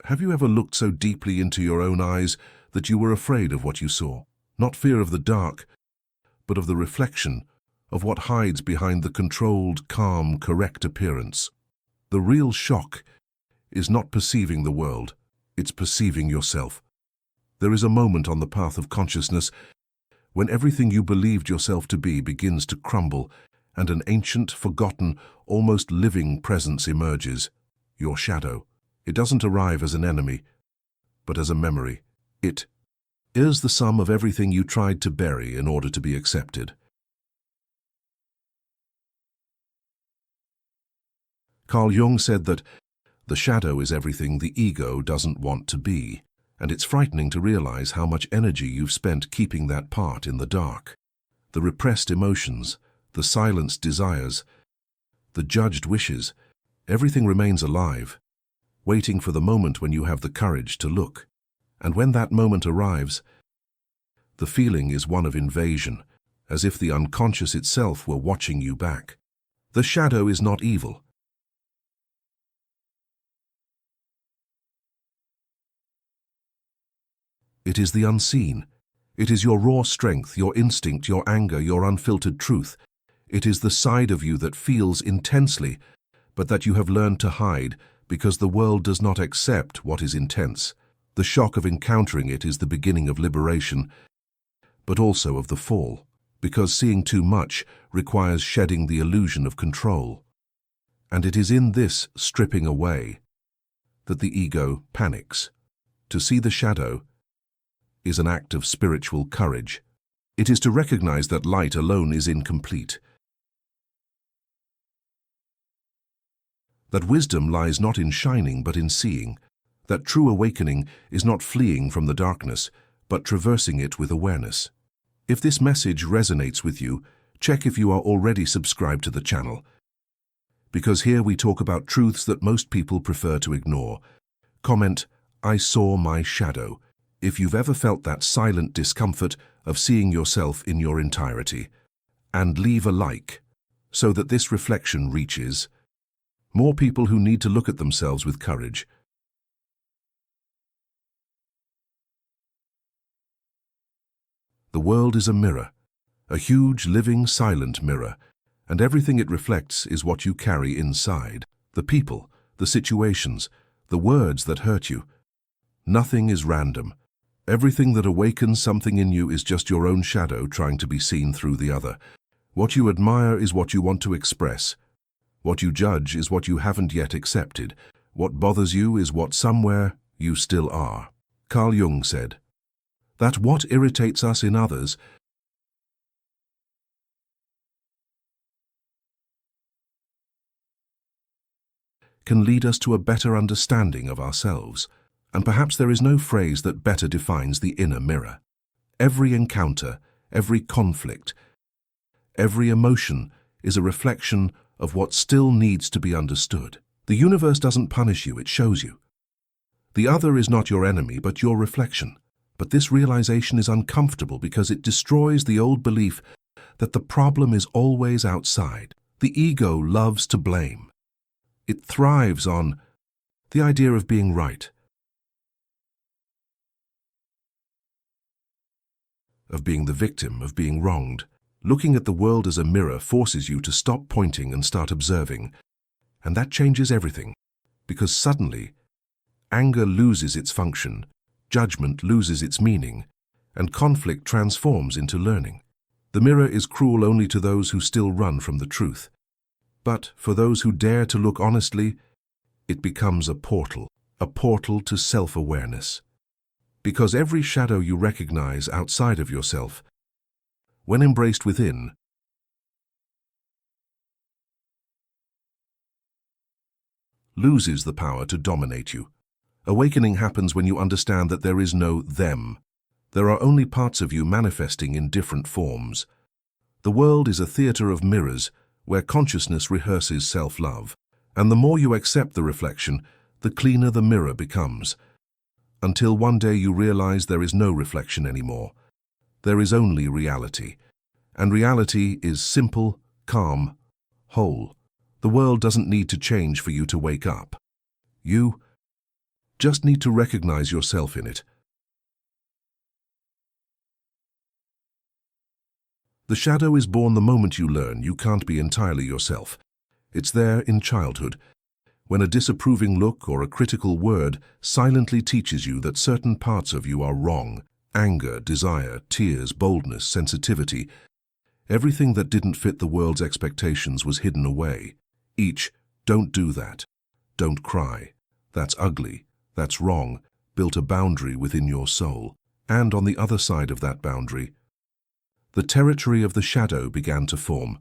Have you ever looked so deeply into your own eyes that you were afraid of what you saw? Not fear of the dark, but of the reflection of what hides behind the controlled, calm, correct appearance. The real shock is not perceiving the world, it's perceiving yourself. There is a moment on the path of consciousness when everything you believed yourself to be begins to crumble and an ancient, forgotten, almost living presence emerges, your shadow. It doesn't arrive as an enemy, but as a memory. It is the sum of everything you tried to bury in order to be accepted. Carl Jung said that the shadow is everything the ego doesn't want to be, and it's frightening to realize how much energy you've spent keeping that part in the dark. The repressed emotions, the silenced desires, the judged wishes, everything remains alive, waiting for the moment when you have the courage to look. And when that moment arrives, the feeling is one of invasion, as if the unconscious itself were watching you back. The shadow is not evil. It is the unseen. It is your raw strength, your instinct, your anger, your unfiltered truth. It is the side of you that feels intensely, but that you have learned to hide because the world does not accept what is intense. The shock of encountering it is the beginning of liberation, but also of the fall, because seeing too much requires shedding the illusion of control. And it is in this stripping away that the ego panics. To see the shadow is an act of spiritual courage. It is to recognize that light alone is incomplete, that wisdom lies not in shining but in seeing, that true awakening is not fleeing from the darkness, but traversing it with awareness. If this message resonates with you, check if you are already subscribed to the channel, because here we talk about truths that most people prefer to ignore. Comment, "I saw my shadow," if you've ever felt that silent discomfort of seeing yourself in your entirety, and leave a like so that this reflection reaches more people who need to look at themselves with courage. The world is a mirror, a huge, living, silent mirror, and everything it reflects is what you carry inside. The people, the situations, the words that hurt you. Nothing is random. Everything that awakens something in you is just your own shadow trying to be seen through the other. What you admire is what you want to express. What you judge is what you haven't yet accepted. What bothers you is what somewhere you still are. Carl Jung said that what irritates us in others can lead us to a better understanding of ourselves. And perhaps there is no phrase that better defines the inner mirror. Every encounter, every conflict, every emotion is a reflection of what still needs to be understood. The universe doesn't punish you, it shows you. The other is not your enemy, but your reflection. But this realization is uncomfortable because it destroys the old belief that the problem is always outside. The ego loves to blame. It thrives on the idea of being right, of being the victim, of being wronged. Looking at the world as a mirror forces you to stop pointing and start observing, and that changes everything, because suddenly, anger loses its function, judgment loses its meaning, and conflict transforms into learning. The mirror is cruel only to those who still run from the truth. But for those who dare to look honestly, it becomes a portal to self-awareness. Because every shadow you recognize outside of yourself, when embraced within, loses the power to dominate you. Awakening happens when you understand that there is no them. There are only parts of you manifesting in different forms. The world is a theater of mirrors where consciousness rehearses self-love. And the more you accept the reflection, the cleaner the mirror becomes. Until one day you realize there is no reflection anymore. There is only reality. And reality is simple, calm, whole. The world doesn't need to change for you to wake up. You just need to recognize yourself in it. The shadow is born the moment you learn you can't be entirely yourself. It's there in childhood, when a disapproving look or a critical word silently teaches you that certain parts of you are wrong. Anger, desire, tears, boldness, sensitivity. Everything that didn't fit the world's expectations was hidden away. Each, don't do that. Don't cry. That's ugly. That's wrong. Built a boundary within your soul. And on the other side of that boundary, the territory of the shadow began to form.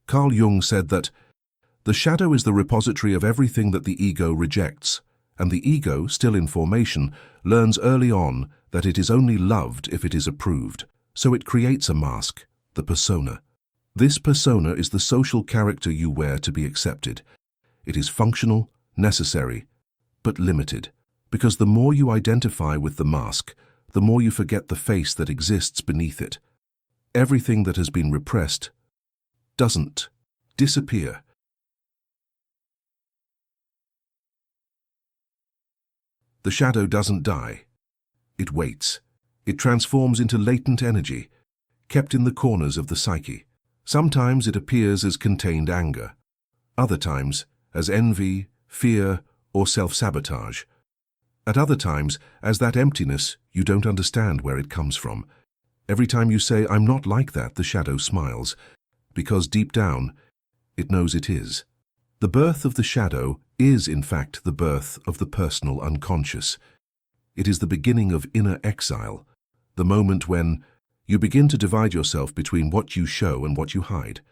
Carl Jung said that the shadow is the repository of everything that the ego rejects, and the ego, still in formation, learns early on that it is only loved if it is approved. So it creates a mask, the persona. This persona is the social character you wear to be accepted. It is functional, necessary, but limited, because the more you identify with the mask, the more you forget the face that exists beneath it. Everything that has been repressed doesn't disappear. The shadow doesn't die. It waits. It transforms into latent energy, kept in the corners of the psyche. Sometimes it appears as contained anger, other times as envy, fear, or self-sabotage. At other times, as that emptiness, you don't understand where it comes from. Every time you say, "I'm not like that," the shadow smiles, because deep down, it knows it is. The birth of the shadow is, in fact, the birth of the personal unconscious. It is the beginning of inner exile, the moment when you begin to divide yourself between what you show and what you hide.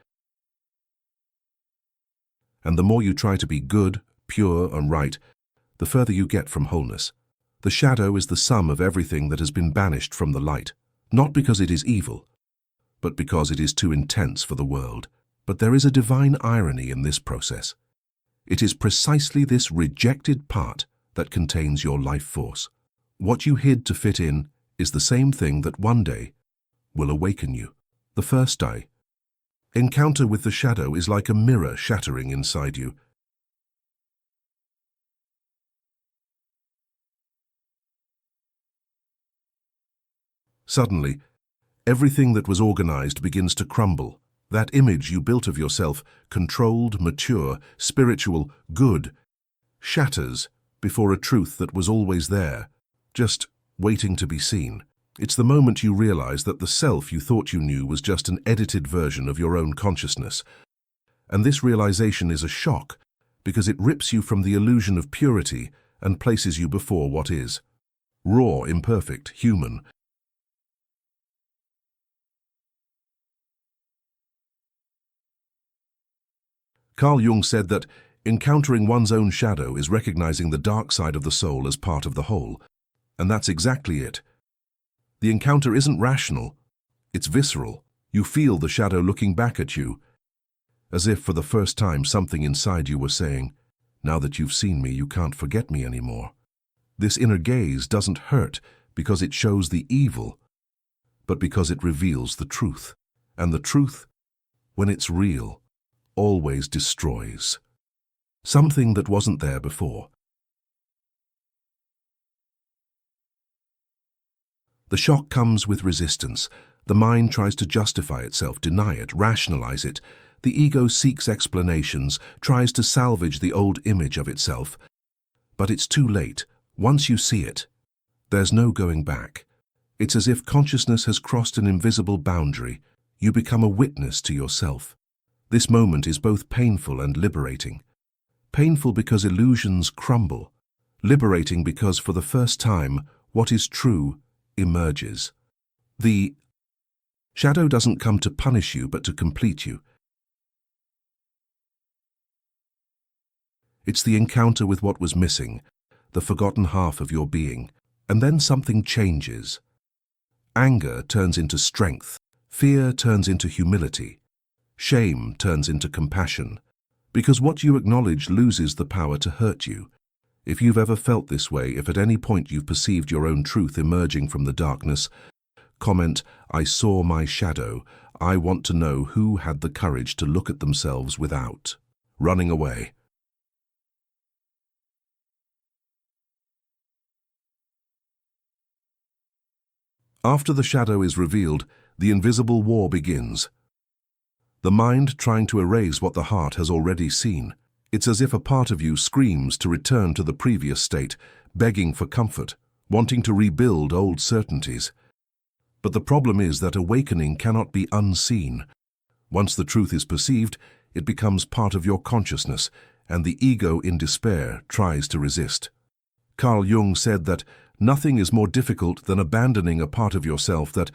And the more you try to be good, pure, and right, the further you get from wholeness. The shadow is the sum of everything that has been banished from the light, not because it is evil, but because it is too intense for the world. But there is a divine irony in this process. It is precisely this rejected part that contains your life force. What you hid to fit in is the same thing that one day will awaken you. The first encounter with the shadow is like a mirror shattering inside you. Suddenly, everything that was organized begins to crumble. That image you built of yourself, controlled, mature, spiritual, good, shatters before a truth that was always there, just waiting to be seen. It's the moment you realize that the self you thought you knew was just an edited version of your own consciousness. And this realization is a shock, because it rips you from the illusion of purity and places you before what is. Raw, imperfect, human. Carl Jung said that encountering one's own shadow is recognizing the dark side of the soul as part of the whole. And that's exactly it. The encounter isn't rational, it's visceral. You feel the shadow looking back at you, as if for the first time something inside you was saying, "Now that you've seen me, you can't forget me anymore." This inner gaze doesn't hurt because it shows the evil, but because it reveals the truth. And the truth, when it's real, always destroys something that wasn't there before. The shock comes with resistance. The mind tries to justify itself, deny it, rationalize it. The ego seeks explanations, tries to salvage the old image of itself. But it's too late. Once you see it, there's no going back. It's as if consciousness has crossed an invisible boundary. You become a witness to yourself. This moment is both painful and liberating. Painful because illusions crumble. Liberating because for the first time, what is true emerges. The shadow doesn't come to punish you, but to complete you. It's the encounter with what was missing, the forgotten half of your being. And then something changes. Anger turns into strength. Fear turns into humility. Shame turns into compassion, because what you acknowledge loses the power to hurt you. If you've ever felt this way, if at any point you've perceived your own truth emerging from the darkness, comment, "I saw my shadow. I want to know who had the courage to look at themselves without running away. After the shadow is revealed, the invisible war begins. The mind trying to erase what the heart has already seen. It's as if a part of you screams to return to the previous state, begging for comfort, wanting to rebuild old certainties. But the problem is that awakening cannot be unseen. Once the truth is perceived, it becomes part of your consciousness, and the ego in despair tries to resist. Carl Jung said that nothing is more difficult than abandoning a part of yourself that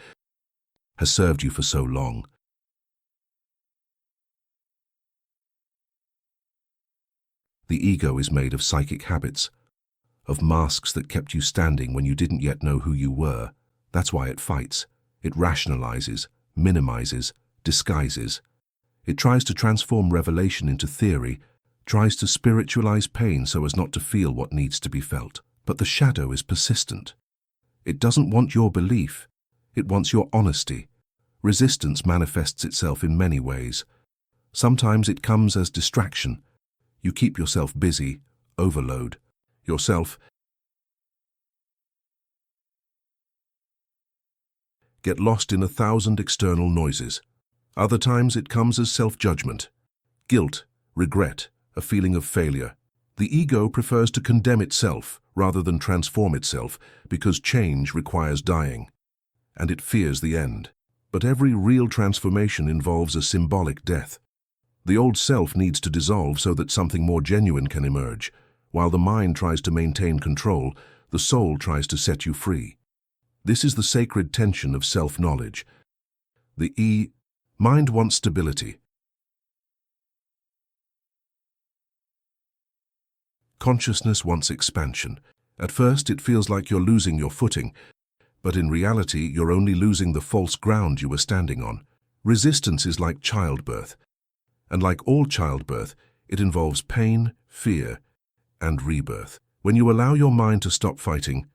has served you for so long. The ego is made of psychic habits, of masks that kept you standing when you didn't yet know who you were. That's why it fights. It rationalizes, minimizes, disguises. It tries to transform revelation into theory, tries to spiritualize pain so as not to feel what needs to be felt. But the shadow is persistent. It doesn't want your belief. It wants your honesty. Resistance manifests itself in many ways. Sometimes it comes as distraction. You keep yourself busy, overload yourself. Get lost in 1,000 external noises. Other times it comes as self-judgment, guilt, regret, a feeling of failure. The ego prefers to condemn itself rather than transform itself because change requires dying, and it fears the end. But every real transformation involves a symbolic death. The old self needs to dissolve so that something more genuine can emerge. While the mind tries to maintain control, the soul tries to set you free. This is the sacred tension of self-knowledge. The mind wants stability. Consciousness wants expansion. At first it feels like you're losing your footing, but in reality you're only losing the false ground you were standing on. Resistance is like childbirth, and like all childbirth, it involves pain, fear, and rebirth. When you allow your mind to stop fighting,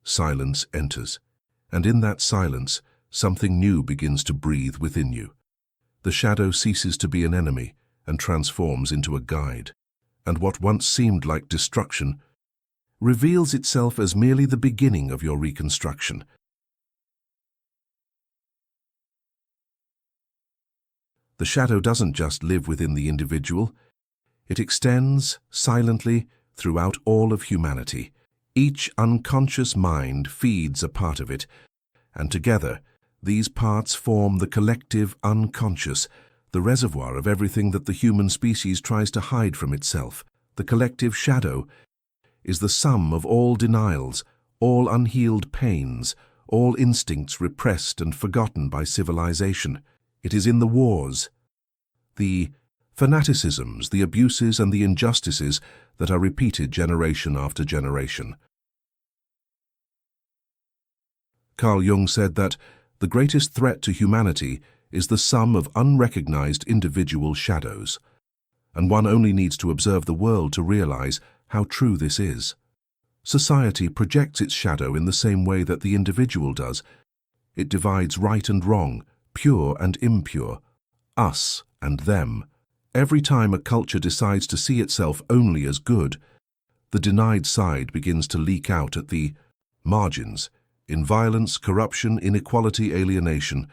silence enters, and in that silence, something new begins to breathe within you. The shadow ceases to be an enemy and transforms into a guide, and what once seemed like destruction reveals itself as merely the beginning of your reconstruction. The shadow doesn't just live within the individual, it extends silently throughout all of humanity. Each unconscious mind feeds a part of it, and together, these parts form the collective unconscious, the reservoir of everything that the human species tries to hide from itself. The collective shadow is the sum of all denials, all unhealed pains, all instincts repressed and forgotten by civilization. It is in the wars, the fanaticisms, the abuses and the injustices that are repeated generation after generation. Carl Jung said that the greatest threat to humanity is the sum of unrecognized individual shadows, and one only needs to observe the world to realize how true this is. Society projects its shadow in the same way that the individual does. It divides right and wrong, pure and impure, us and them. Every time a culture decides to see itself only as good, the denied side begins to leak out at the margins, in violence, corruption, inequality, alienation.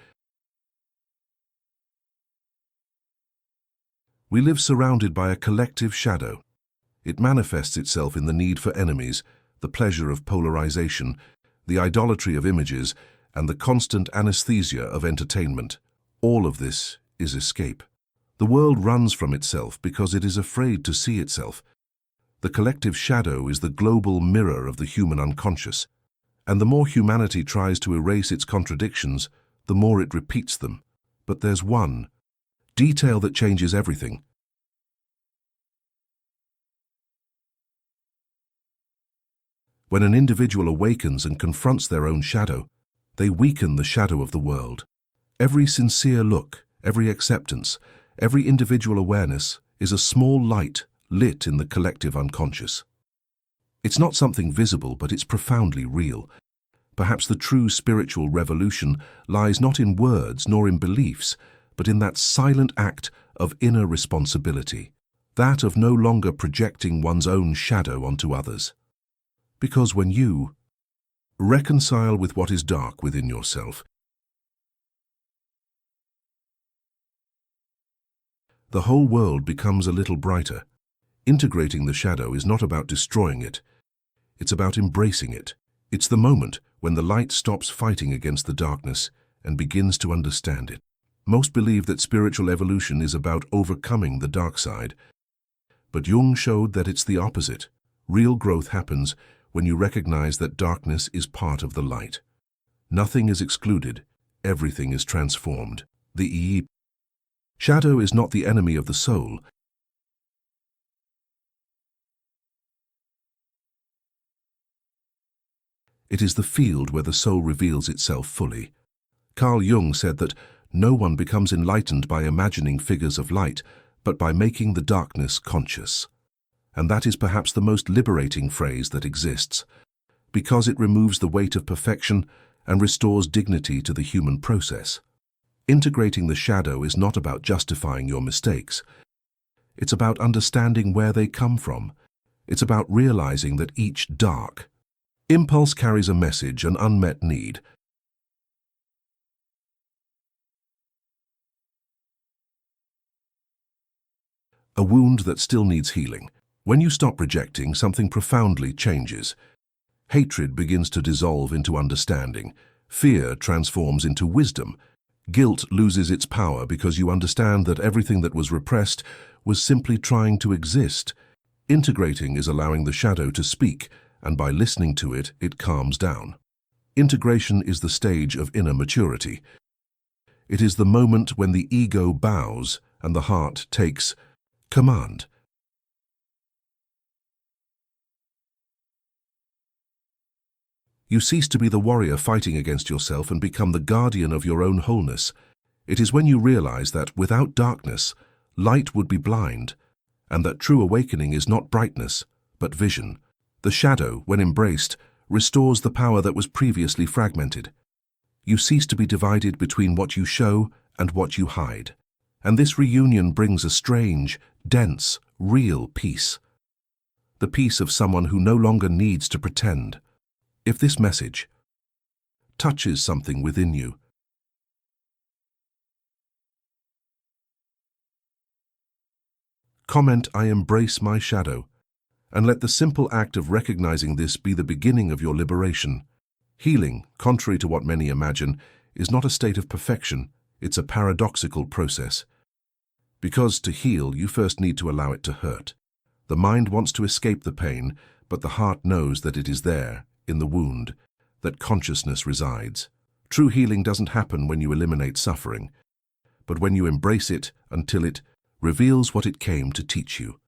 We live surrounded by a collective shadow. It manifests itself in the need for enemies, the pleasure of polarization, the idolatry of images, and the constant anesthesia of entertainment. All of this is escape. The world runs from itself because it is afraid to see itself. The collective shadow is the global mirror of the human unconscious, and the more humanity tries to erase its contradictions, the more it repeats them. But there's one detail that changes everything. When an individual awakens and confronts their own shadow, they weaken the shadow of the world. Every sincere look, every acceptance, every individual awareness is a small light lit in the collective unconscious. It's not something visible, but it's profoundly real. Perhaps the true spiritual revolution lies not in words nor in beliefs, but in that silent act of inner responsibility, that of no longer projecting one's own shadow onto others. Because when you reconcile with what is dark within yourself, the whole world becomes a little brighter. Integrating the shadow is not about destroying it, it's about embracing it. It's the moment when the light stops fighting against the darkness and begins to understand it. Most believe that spiritual evolution is about overcoming the dark side, but Jung showed that it's the opposite. Real growth happens when you recognize that darkness is part of the light. Nothing is excluded, everything is transformed. The shadow is not the enemy of the soul. It is the field where the soul reveals itself fully. Carl Jung said that no one becomes enlightened by imagining figures of light, but by making the darkness conscious. And that is perhaps the most liberating phrase that exists, because it removes the weight of perfection and restores dignity to the human process. Integrating the shadow is not about justifying your mistakes. It's about understanding where they come from. It's about realizing that each dark impulse carries a message, an unmet need. A wound that still needs healing. When you stop rejecting, something profoundly changes. Hatred begins to dissolve into understanding. Fear transforms into wisdom. Guilt loses its power because you understand that everything that was repressed was simply trying to exist. Integrating is allowing the shadow to speak, and by listening to it, it calms down. Integration is the stage of inner maturity. It is the moment when the ego bows and the heart takes command. You cease to be the warrior fighting against yourself and become the guardian of your own wholeness. It is when you realize that without darkness, light would be blind, and that true awakening is not brightness, but vision. The shadow, when embraced, restores the power that was previously fragmented. You cease to be divided between what you show and what you hide. And this reunion brings a strange, dense, real peace. The peace of someone who no longer needs to pretend. If this message touches something within you, comment, "I embrace my shadow," and let the simple act of recognizing this be the beginning of your liberation. Healing, contrary to what many imagine, is not a state of perfection, it's a paradoxical process. Because to heal, you first need to allow it to hurt. The mind wants to escape the pain, but the heart knows that it is there, in the wound, that consciousness resides. True healing doesn't happen when you eliminate suffering, but when you embrace it until it reveals what it came to teach you.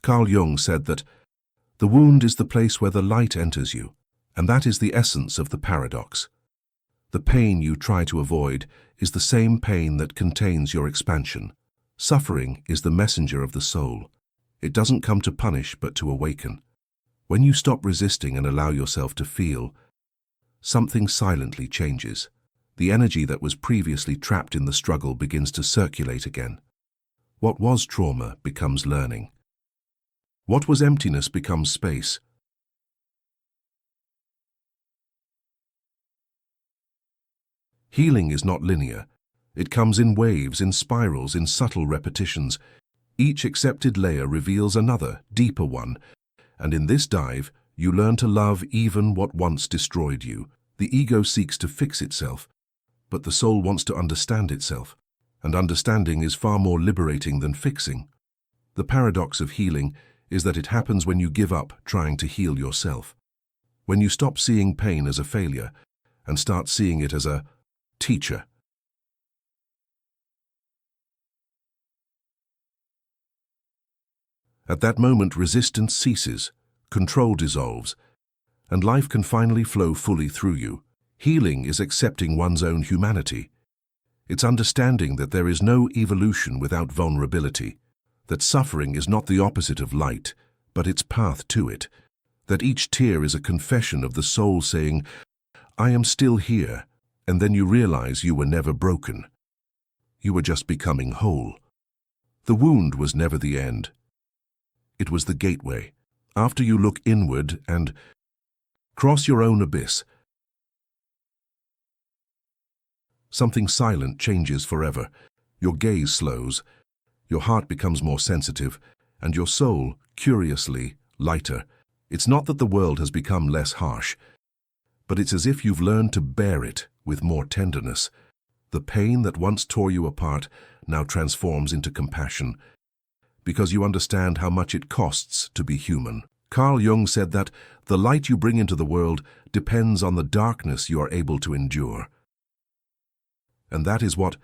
Carl Jung said that the wound is the place where the light enters you, and that is the essence of the paradox. The pain you try to avoid is the same pain that contains your expansion. Suffering is the messenger of the soul. It doesn't come to punish but to awaken. When you stop resisting and allow yourself to feel, something silently changes. The energy that was previously trapped in the struggle begins to circulate again. What was trauma becomes learning. What was emptiness becomes space. Healing is not linear. It comes in waves, in spirals, in subtle repetitions. Each accepted layer reveals another, deeper one, and in this dive, you learn to love even what once destroyed you. The ego seeks to fix itself, but the soul wants to understand itself, and understanding is far more liberating than fixing. The paradox of healing is that it happens when you give up trying to heal yourself. When you stop seeing pain as a failure and start seeing it as a teacher. At that moment, resistance ceases, control dissolves, and life can finally flow fully through you. Healing is accepting one's own humanity. It's understanding that there is no evolution without vulnerability. that suffering is not the opposite of light, but its path to it, that each tear is a confession of the soul saying, "I am still here," and then you realize you were never broken. You were just becoming whole. The wound was never the end. It was the gateway. After you look inward and cross your own abyss, something silent changes forever. Your gaze slows, your heart becomes more sensitive, and your soul, curiously, lighter. It's not that the world has become less harsh, but it's as if you've learned to bear it with more tenderness. The pain that once tore you apart now transforms into compassion, because you understand how much it costs to be human. Carl Jung said that the light you bring into the world depends on the darkness you are able to endure. And that is what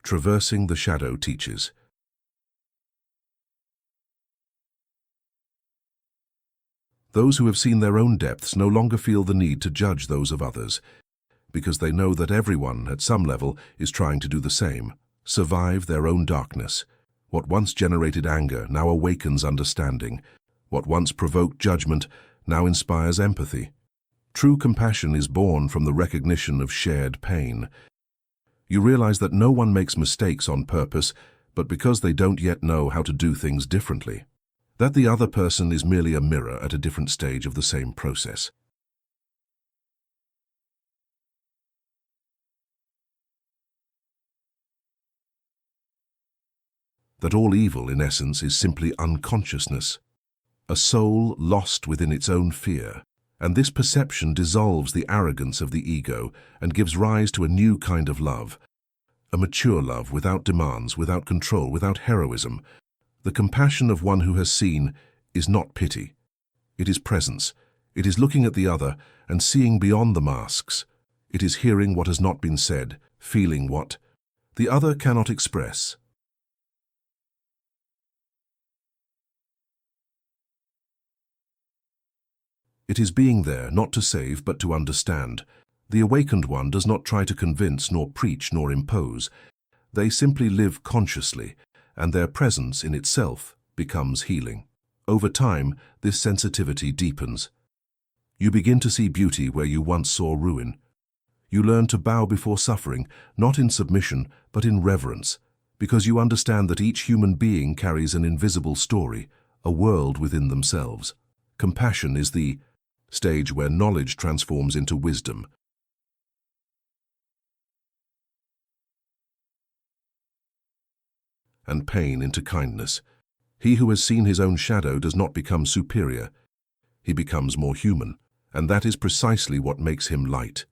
traversing the shadow teaches. Those who have seen their own depths no longer feel the need to judge those of others, because they know that everyone, at some level, is trying to do the same, survive their own darkness. What once generated anger now awakens understanding. What once provoked judgment now inspires empathy. True compassion is born from the recognition of shared pain. You realize that no one makes mistakes on purpose, but because they don't yet know how to do things differently. That the other person is merely a mirror at a different stage of the same process. That all evil, in essence, is simply unconsciousness, a soul lost within its own fear. And this perception dissolves the arrogance of the ego and gives rise to a new kind of love, a mature love without demands, without control, without heroism. The compassion of one who has seen is not pity. It is presence. It is looking at the other and seeing beyond the masks. It is hearing what has not been said, feeling what the other cannot express. It is being there, not to save, but to understand. The awakened one does not try to convince, nor preach, nor impose. They simply live consciously, and their presence in itself becomes healing. Over time, this sensitivity deepens. You begin to see beauty where you once saw ruin. You learn to bow before suffering, not in submission, but in reverence, because you understand that each human being carries an invisible story, a world within themselves. Compassion is the stage where knowledge transforms into wisdom, and pain into kindness. He who has seen his own shadow does not become superior. He becomes more human, and that is precisely what makes him light.